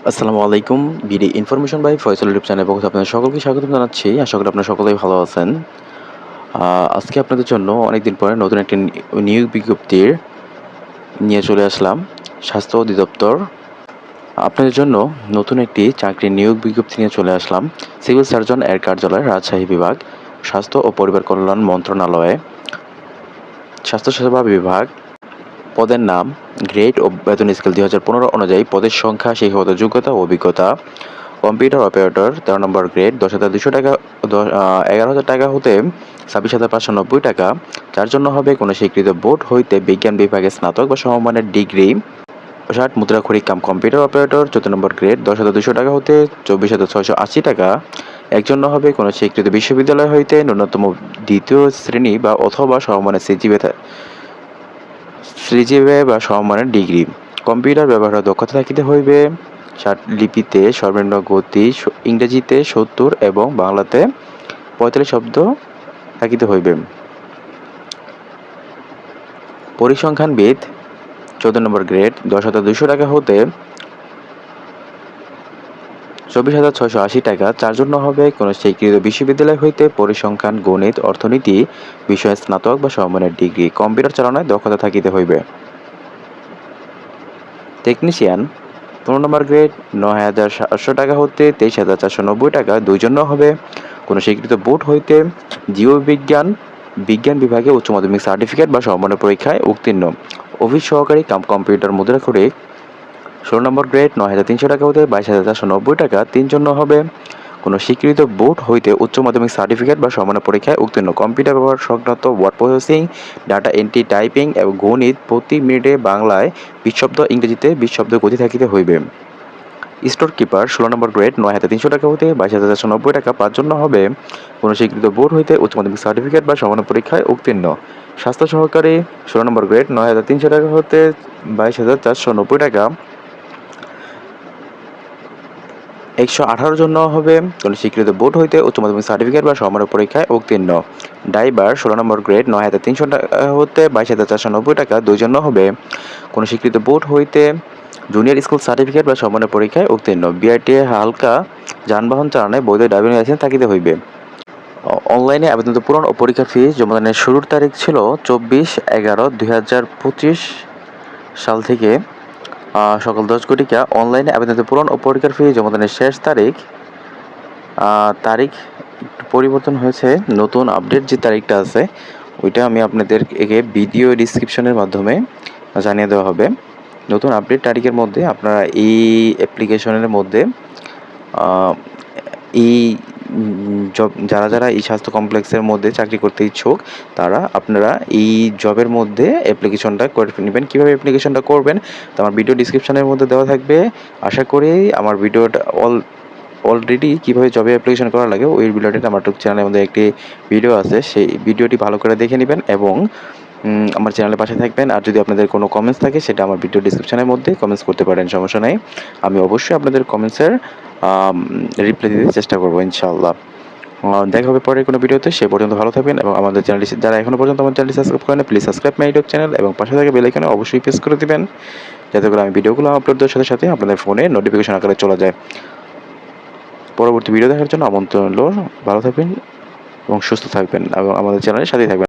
আসসালামু আলাইকুম। BD information by Faisal YouTube চ্যানেলে পক্ষ থেকে আপনাদের সকলকে স্বাগতম জানাচ্ছি। আশা করি আপনারা সকলেই ভালো আছেন। আজকে আপনাদের জন্য অনেকদিন পরে নতুন একটি নিয়োগ বিজ্ঞপ্তির নিয়ে চলে আসলাম। স্বাস্থ্য অধিদপ্তর আপনাদের জন্য নতুন একটি চাকরির নিয়োগ বিজ্ঞপ্তি নিয়ে চলে আসলাম। সিভিল সার্জন এর কার্যালয়, রাজশাহী বিভাগ, স্বাস্থ্য ও পরিবার কল্যাণ মন্ত্রণালয়ে, স্বাস্থ্যসেবা বিভাগ। পদের নাম, গ্রেড ও বেতন স্কেল 2015 অনুযায়ী পদের সংখ্যা, শিক্ষাগত যোগ্যতা ও অভিজ্ঞতা। কম্পিউটার অপারেটর 13 নম্বর গ্রেড 10,200 টাকা, 11,000 টাকা হতে 26,590 টাকা। যার জন্য হবে কোনো স্বীকৃত বোর্ড হইতে বিজ্ঞান বিভাগে স্নাতক বা সমমানের ডিগ্রি। 60 মুদ্রাক্ষরিক কাম কম্পিউটার অপারেটর 14 নম্বর গ্রেড 10,200 টাকা হতে 24,680 টাকা। এর জন্য হবে কোনো স্বীকৃত বিশ্ববিদ্যালয় হইতে ন্যূনতম দ্বিতীয় শ্রেণী বা অথবা সমমানের সিজিপিএ বা সমমানের ডিগ্রি। কম্পিউটার ব্যবহারের দক্ষতা থাকিতে হইবে। লিপিতে সর্বনিম্ন গতি ইংরেজিতে 70 এবং বাংলাতে 45 শব্দ থাকিতে হইবে। পরিসংখ্যানবিদ 14 নম্বর গ্রেড 10,200 টাকা হতে 24,680 টাকা। যার জন্য হবে কোনো স্বীকৃত বিশ্ববিদ্যালয় হইতে পরিসংখ্যান, গণিত, অর্থনীতি বিষয়ে স্নাতক বা সমমানের ডিগ্রি। কম্পিউটার চালানোয় দক্ষতা থাকিতে হইবে। টেকনিশিয়ান 15 নম্বর গ্রেড 9,700 টাকা হতে 23,490 টাকা। দুই জন্য হবে কোনো স্বীকৃত বোর্ড হইতে জীববিজ্ঞান বিজ্ঞান বিভাগে উচ্চ মাধ্যমিক সার্টিফিকেট বা সমমানের পরীক্ষায় উত্তীর্ণ। অফিস সহকারী কাম কম্পিউটার মুদ্রাক্ষরিক 16 নম্বর গ্রেড 9,300 টাকা হতে 22,490 টাকা। তিন জন্য হবে কোনো স্বীকৃত বোর্ড হইতে উচ্চ মাধ্যমিক সার্টিফিকেট বা সমমানের পরীক্ষায় উত্তীর্ণ। কম্পিউটার ব্যবহার সংক্রান্ত word processing, data entry, typing এবং গণিত প্রতি মিনিটে বাংলায় 20 শব্দ, ইংরেজিতে 20 শব্দ গতি থাকিতে হইবে। স্টোর কিপার 16 নম্বর গ্রেড 9,300 টাকা হতে 22,490 টাকা। পাঁচ জন্য হবে কোনো স্বীকৃত বোর্ড হইতে উচ্চ মাধ্যমিক সার্টিফিকেট বা সমমানের পরীক্ষায় উত্তীর্ণ। স্বাস্থ্য সহকারী 16 নম্বর গ্রেড 9,300 টাকা হতে 22,490 টাকা। 118 জন্য হবে কোনো স্বীকৃত বোর্ড হইতে উচ্চ মাধ্যমিক সার্টিফিকেট বা সমমানের পরীক্ষায় উত্তীর্ণ। ড্রাইভার 16 নম্বর গ্রেড 9,300 টাকা হতে 22,490 টাকা। দুই জন্য হবে কোনো স্বীকৃত বোর্ড হইতে জুনিয়র স্কুল সার্টিফিকেট বা সমমানের পরীক্ষায় উত্তীর্ণ। বিআরটিএ হালকা যানবাহন চালানোয় বৈধ ড্রাইভিং লাইসেন্স থাকিতে হইবে। অনলাইনে আবেদন পূরণ ও পরীক্ষার ফি জমাদানের শুরুর তারিখ ছিল 24/11/2025 সাল থেকে সকাল 10 ঘটিকা। অনলাইনে আবেদন পূরণ ও পরীক্ষার ফি জমাদানের শেষ তারিখ পরিবর্তন হয়েছে। নতুন আপডেট যে তারিখটা আছে ওইটা আমি আপনাদের ভিডিও ডিসক্রিপশনের মাধ্যমে জানিয়ে দেওয়া হবে। নতুন আপডেট তারিখের মধ্যে আপনারা এই অ্যাপ্লিকেশনের মধ্যে এই যারা এই স্বাস্থ্য কমপ্লেক্সের মধ্যে চাকরি করতে ইচ্ছুক আপনারা এই জবের মধ্যে অ্যাপ্লিকেশনটা করে নেবেন। কীভাবে অ্যাপ্লিকেশনটা করবেন তো আমার ভিডিও ডিসক্রিপশনের মধ্যে দেওয়া থাকবে। আশা করি আমার ভিডিওটা অলরেডি কীভাবে জবে অ্যাপ্লিকেশন করা লাগে ওই ভিডিওটা আমার ইউটিউব চ্যানেলের মধ্যে একটি ভিডিও আছে, সেই ভিডিওটি ভালো করে দেখে নেবেন এবং আমার চ্যানেলের পাশে থাকবেন। আর যদি আপনাদের কোনো কমেন্টস থাকে সেটা আমার ভিডিও ডিসক্রিপশনের মধ্যে কমেন্টস করতে পারেন, সমস্যা নাই। আমি অবশ্যই আপনাদের কমেন্টসের রিপ্লাই দিতে চেষ্টা করবো ইনশাআল্লাহ। দেখা হবে পরে কোনো ভিডিওতে। সে পর্যন্ত ভালো থাকবেন এবং আমাদের চ্যানেলটি যারা এখনও পর্যন্ত আমার চ্যানেলটি সাবস্ক্রাইব করেন please subscribe my YouTube channel এবং পাশে থাকা বেল আইকনে অবশ্যই প্রেস করে দিবেন যাতে করে আমি ভিডিওগুলো আপলোড দেওয়ার সাথে সাথে আপনাদের ফোনে নোটিফিকেশন আকারে চলে যায়। পরবর্তী ভিডিও দেখার জন্য আমন্ত্রণ রইল। ভালো থাকবেন এবং সুস্থ থাকবেন এবং আমাদের চ্যানেলের সাথেই থাকবেন।